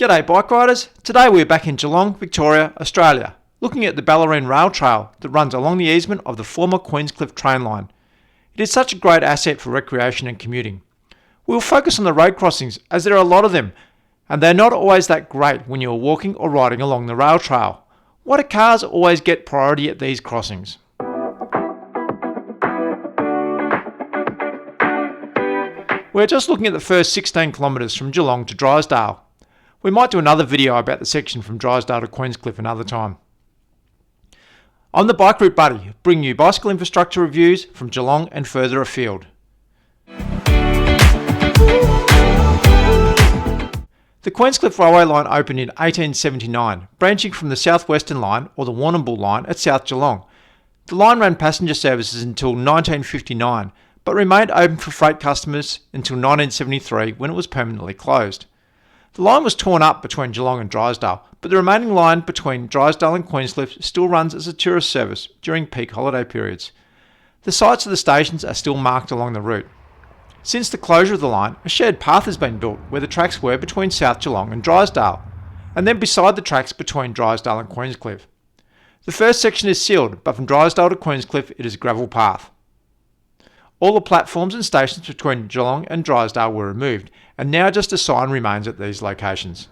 G'day bike riders, today we're back in Geelong, Victoria, Australia, looking at the Bellarine Rail Trail that runs along the easement of the former Queenscliff train line. It is such a great asset for recreation and commuting. We'll focus on the road crossings as there are a lot of them, and they're not always that great when you're walking or riding along the rail trail. Why do cars always get priority at these crossings? We're just looking at the first 16 kilometres from Geelong to Drysdale. We might do another video about the section from Drysdale to Queenscliff another time. I'm the Bike Route Buddy, bringing you bicycle infrastructure reviews from Geelong and further afield. The Queenscliff railway line opened in 1879, branching from the South Western line or the Warrnambool line at South Geelong. The line ran passenger services until 1959, but remained open for freight customers until 1973 when it was permanently closed. The line was torn up between Geelong and Drysdale, but the remaining line between Drysdale and Queenscliff still runs as a tourist service during peak holiday periods. The sites of the stations are still marked along the route. Since the closure of the line, a shared path has been built where the tracks were between South Geelong and Drysdale, and then beside the tracks between Drysdale and Queenscliff. The first section is sealed, but from Drysdale to Queenscliff it is a gravel path. All the platforms and stations between Geelong and Drysdale were removed, and now just a sign remains at these locations.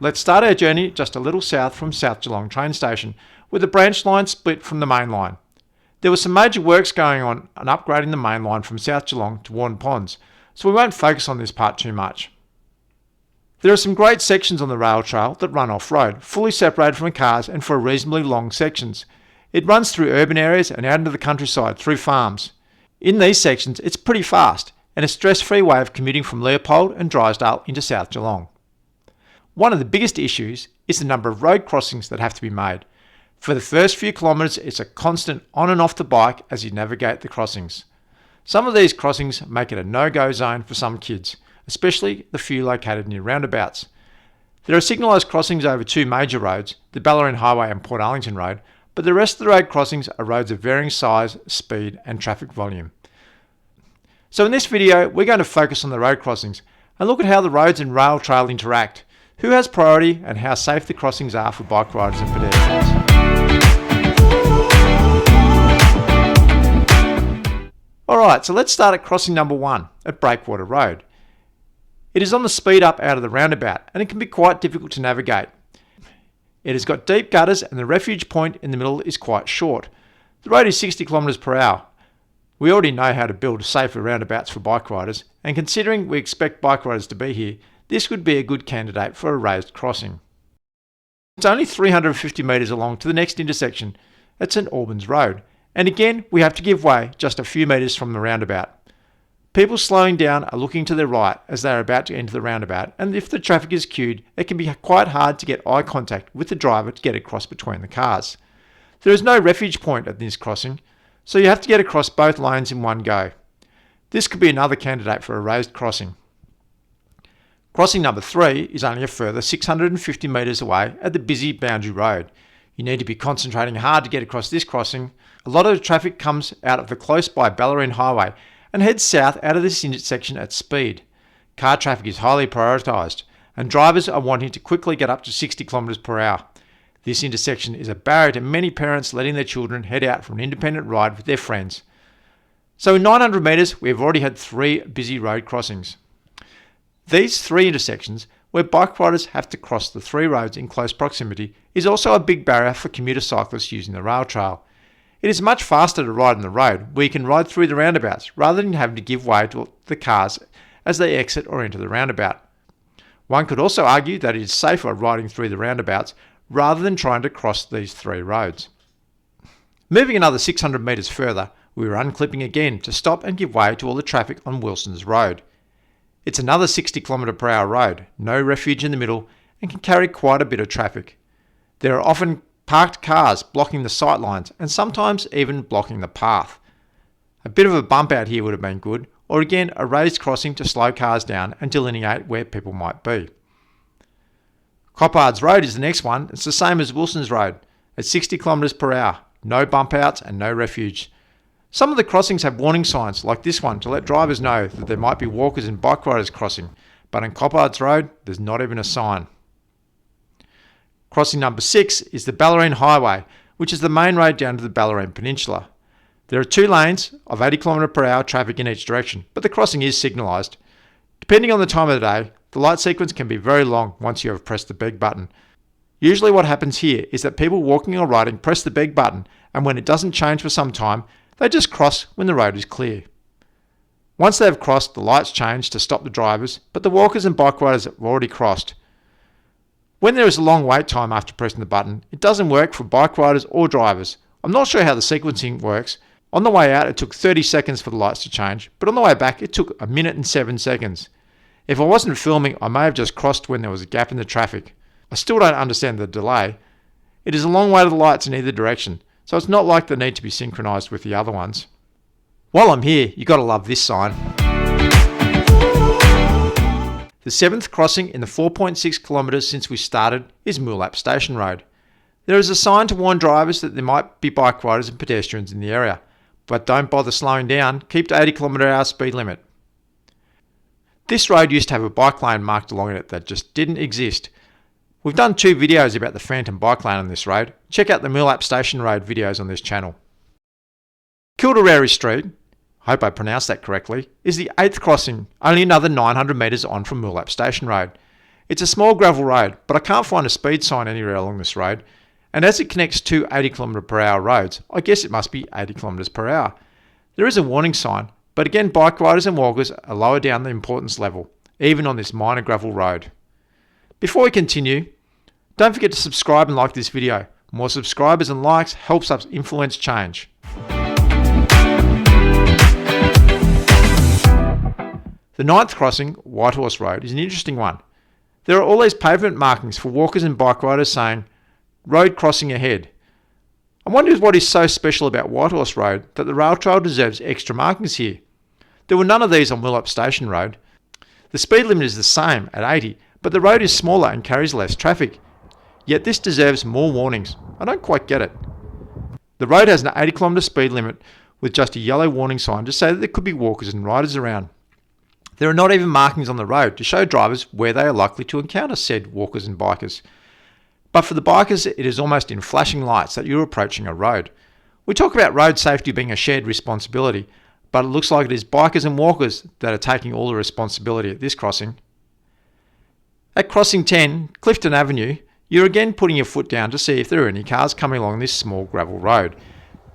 Let's start our journey just a little south from South Geelong train station, with the branch line split from the main line. There were some major works going on upgrading the main line from South Geelong to Warren Ponds, so we won't focus on this part too much. There are some great sections on the rail trail that run off-road, fully separated from cars and for reasonably long sections. It runs through urban areas and out into the countryside through farms. In these sections, it's pretty fast and a stress-free way of commuting from Leopold and Drysdale into South Geelong. One of the biggest issues is the number of road crossings that have to be made. For the first few kilometres, it's a constant on and off the bike as you navigate the crossings. Some of these crossings make it a no-go zone for some kids, especially the few located near roundabouts. There are signalised crossings over two major roads, the Bellarine Highway and Port Arlington Road, but the rest of the road crossings are roads of varying size, speed and traffic volume. So in this video, we're going to focus on the road crossings and look at how the roads and rail trail interact, who has priority and how safe the crossings are for bike riders and pedestrians. Alright, so let's start at crossing number 1 at Breakwater Road. It is on the speed up out of the roundabout and it can be quite difficult to navigate. It has got deep gutters and the refuge point in the middle is quite short. The road is 60 km per hour. We already know how to build safer roundabouts for bike riders, and considering we expect bike riders to be here, this would be a good candidate for a raised crossing. It's only 350 metres along to the next intersection at St Albans Road, and again we have to give way just a few metres from the roundabout. People slowing down are looking to their right as they are about to enter the roundabout, and if the traffic is queued, it can be quite hard to get eye contact with the driver to get across between the cars. There is no refuge point at this crossing, so you have to get across both lanes in one go. This could be another candidate for a raised crossing. Crossing number 3 is only a further 650 metres away at the busy Boundary Road. You need to be concentrating hard to get across this crossing. A lot of the traffic comes out of the close by Bellarine Highway and heads south out of this intersection at speed. Car traffic is highly prioritised and drivers are wanting to quickly get up to 60 km per hour. This intersection is a barrier to many parents letting their children head out for an independent ride with their friends. So in 900 metres we have already had 3 busy road crossings. These 3 intersections where bike riders have to cross the 3 roads in close proximity is also a big barrier for commuter cyclists using the rail trail. It is much faster to ride on the road where you can ride through the roundabouts rather than having to give way to the cars as they exit or enter the roundabout. One could also argue that it is safer riding through the roundabouts rather than trying to cross these 3 roads. Moving another 600 metres further, we were unclipping again to stop and give way to all the traffic on Wilson's Road. It's another 60 km per hour road, no refuge in the middle, and can carry quite a bit of traffic. There are often parked cars blocking the sight lines and sometimes even blocking the path. A bit of a bump out here would have been good, or again a raised crossing to slow cars down and delineate where people might be. Coppard's Road is the next one. It's the same as Wilson's Road at 60 km per hour, no bump outs and no refuge. Some of the crossings have warning signs like this one to let drivers know that there might be walkers and bike riders crossing, but on Coppard's Road there's not even a sign. Crossing number 6 is the Bellarine Highway, which is the main road down to the Bellarine Peninsula. There are 2 lanes of 80km/h traffic in each direction, but the crossing is signalised. Depending on the time of the day, the light sequence can be very long once you have pressed the beg button. Usually what happens here is that people walking or riding press the beg button, and when it doesn't change for some time, they just cross when the road is clear. Once they have crossed, the lights change to stop the drivers, but the walkers and bike riders have already crossed. When there is a long wait time after pressing the button, it doesn't work for bike riders or drivers. I'm not sure how the sequencing works. On the way out, it took 30 seconds for the lights to change, but on the way back, it took 1 minute and 7 seconds. If I wasn't filming, I may have just crossed when there was a gap in the traffic. I still don't understand the delay. It is a long way to the lights in either direction, so it's not like they need to be synchronised with the other ones. While I'm here, you got to love this sign. The 7th crossing in the 4.6 kilometres since we started is Moolap Station Road. There is a sign to warn drivers that there might be bike riders and pedestrians in the area, but don't bother slowing down, keep to 80km/h speed limit. This road used to have a bike lane marked along it that just didn't exist. We've done 2 videos about the phantom bike lane on this road. Check out the Moolap Station Road videos on this channel. Kildare Street, I hope I pronounced that correctly, is the 8th crossing, only another 900 metres on from Moolap Station Road. It's a small gravel road, but I can't find a speed sign anywhere along this road, and as it connects 2 80km/h roads, I guess it must be 80km/h. There is a warning sign, but again bike riders and walkers are lower down the importance level, even on this minor gravel road. Before we continue, don't forget to subscribe and like this video. More subscribers and likes helps us influence change. The 9th crossing, Whitehorse Road, is an interesting one. There are all these pavement markings for walkers and bike riders saying, road crossing ahead. I wonder what is so special about Whitehorse Road that the rail trail deserves extra markings here. There were none of these on Moolap Station Road. The speed limit is the same at 80, but the road is smaller and carries less traffic. Yet this deserves more warnings. I don't quite get it. The road has an 80km speed limit with just a yellow warning sign to say that there could be walkers and riders around. There are not even markings on the road to show drivers where they are likely to encounter said walkers and bikers. But for the bikers, it is almost in flashing lights that you're approaching a road. We talk about road safety being a shared responsibility, but it looks like it is bikers and walkers that are taking all the responsibility at this crossing. At crossing 10, Clifton Avenue, you're again putting your foot down to see if there are any cars coming along this small gravel road.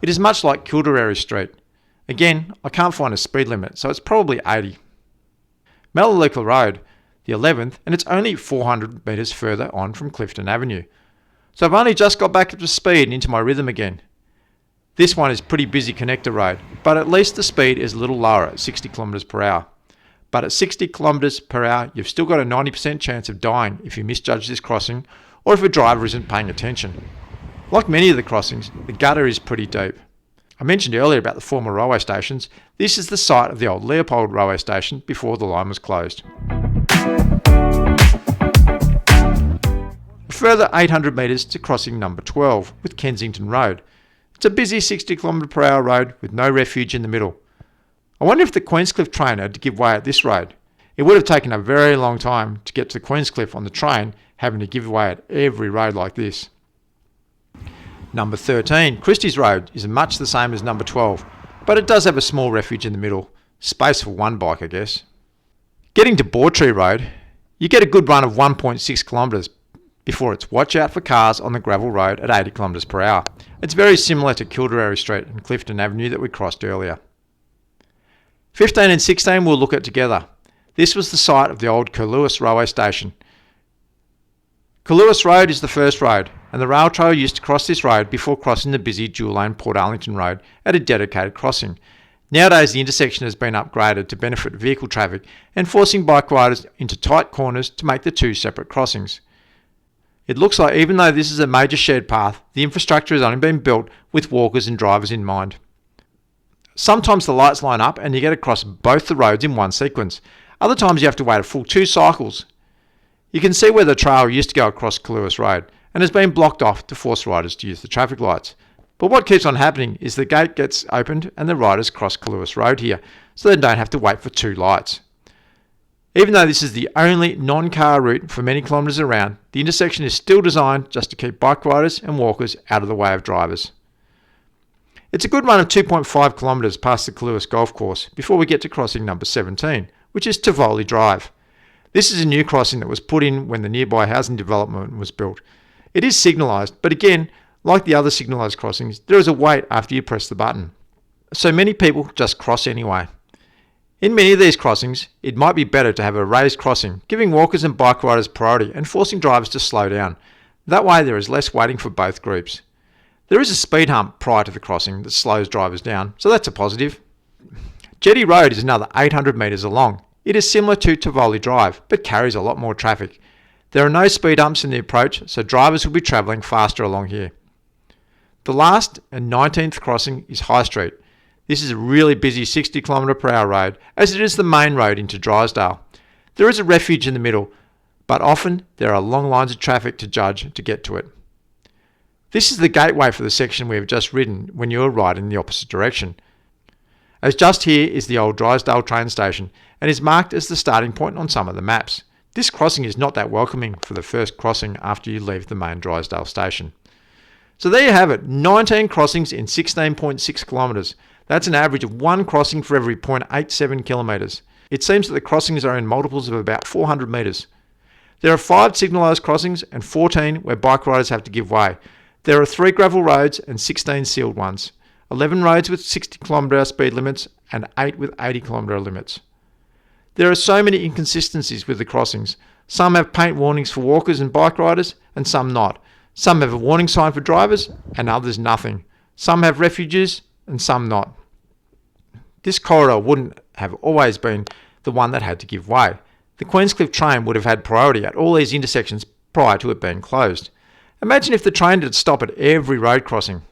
It is much like Kildare Street. Again, I can't find a speed limit, so it's probably 80. Melaleuca Road, the 11th, and it's only 400 metres further on from Clifton Avenue. So I've only just got back up to speed and into my rhythm again. This one is pretty busy connector road, but at least the speed is a little lower at 60km/h. But at 60km/h, you've still got a 90% chance of dying if you misjudge this crossing or if a driver isn't paying attention. Like many of the crossings, the gutter is pretty deep. I mentioned earlier about the former railway stations. This is the site of the old Leopold Railway Station before the line was closed. A further 800 metres to crossing number 12 with Kensington Road. It's a busy 60km/h road with no refuge in the middle. I wonder if the Queenscliff train had to give way at this road. It would have taken a very long time to get to Queenscliff on the train, having to give way at every road like this. Number 13, Christie's Road, is much the same as number 12, but it does have a small refuge in the middle. Space for one bike, I guess. Getting to Bawtree Road, you get a good run of 1.6 kilometres before it's watch out for cars on the gravel road at 80km/h. It's very similar to Kildare Street and Clifton Avenue that we crossed earlier. 15 and 16 we'll look at together. This was the site of the old Curlewis Railway Station. Curlewis Road is the first road, and the rail trail used to cross this road before crossing the busy dual lane Port Arlington Road at a dedicated crossing. Nowadays the intersection has been upgraded to benefit vehicle traffic and forcing bike riders into tight corners to make the 2 separate crossings. It looks like even though this is a major shared path, the infrastructure has only been built with walkers and drivers in mind. Sometimes the lights line up and you get across both the roads in one sequence. Other times you have to wait a full 2 cycles. You can see where the trail used to go across Curlewis Road and has been blocked off to force riders to use the traffic lights. But what keeps on happening is the gate gets opened and the riders cross Curlewis Road here, so they don't have to wait for 2 lights. Even though this is the only non-car route for many kilometres around, the intersection is still designed just to keep bike riders and walkers out of the way of drivers. It's a good run of 2.5 kilometres past the Kaluas Golf Course before we get to crossing number 17, which is Tivoli Drive. This is a new crossing that was put in when the nearby housing development was built. It is signalised, but again, like the other signalised crossings, there is a wait after you press the button. So many people just cross anyway. In many of these crossings, it might be better to have a raised crossing, giving walkers and bike riders priority and forcing drivers to slow down. That way there is less waiting for both groups. There is a speed hump prior to the crossing that slows drivers down, so that's a positive. Jetty Road is another 800 metres along. It is similar to Tivoli Drive, but carries a lot more traffic. There are no speed humps in the approach, so drivers will be travelling faster along here. The last and 19th crossing is High Street. This is a really busy 60 km/h road, as it is the main road into Drysdale. There is a refuge in the middle, but often there are long lines of traffic to judge to get to it. This is the gateway for the section we have just ridden when you are riding in the opposite direction, as just here is the old Drysdale train station and is marked as the starting point on some of the maps. This crossing is not that welcoming for the first crossing after you leave the main Drysdale station. So there you have it, 19 crossings in 16.6 kilometres. That's an average of one crossing for every 0.87 kilometres. It seems that the crossings are in multiples of about 400 metres. There are 5 signalised crossings and 14 where bike riders have to give way. There are 3 gravel roads and 16 sealed ones, 11 roads with 60 km/h speed limits and 8 with 80 km/h limits. There are so many inconsistencies with the crossings. Some have paint warnings for walkers and bike riders and some not. Some have a warning sign for drivers and others nothing. Some have refuges and some not. This corridor wouldn't have always been the one that had to give way. The Queenscliff train would have had priority at all these intersections prior to it being closed. Imagine if the train did stop at every road crossing.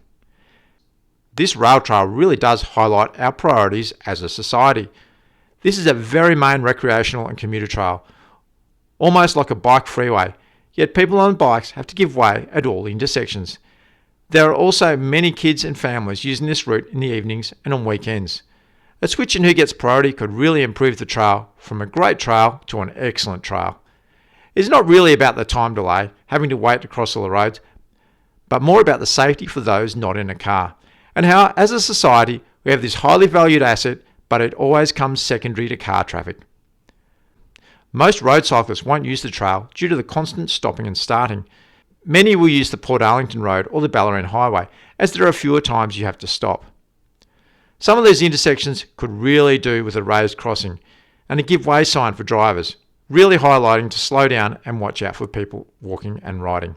This rail trail really does highlight our priorities as a society. This is a very main recreational and commuter trail, almost like a bike freeway, yet people on bikes have to give way at all intersections. There are also many kids and families using this route in the evenings and on weekends. A switch in who gets priority could really improve the trail from a great trail to an excellent trail. It's not really about the time delay, having to wait to cross all the roads, but more about the safety for those not in a car, and how, as a society, we have this highly valued asset, but it always comes secondary to car traffic. Most road cyclists won't use the trail due to the constant stopping and starting. Many will use the Port Arlington Road or the Bellarine Highway, as there are fewer times you have to stop. Some of these intersections could really do with a raised crossing and a give way sign for drivers, really highlighting to slow down and watch out for people walking and riding.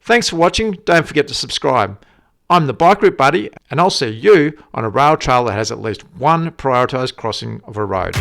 Thanks for watching. Don't forget to subscribe. I'm the Bike Route Buddy, and I'll see you on a rail trail that has at least one prioritised crossing of a road.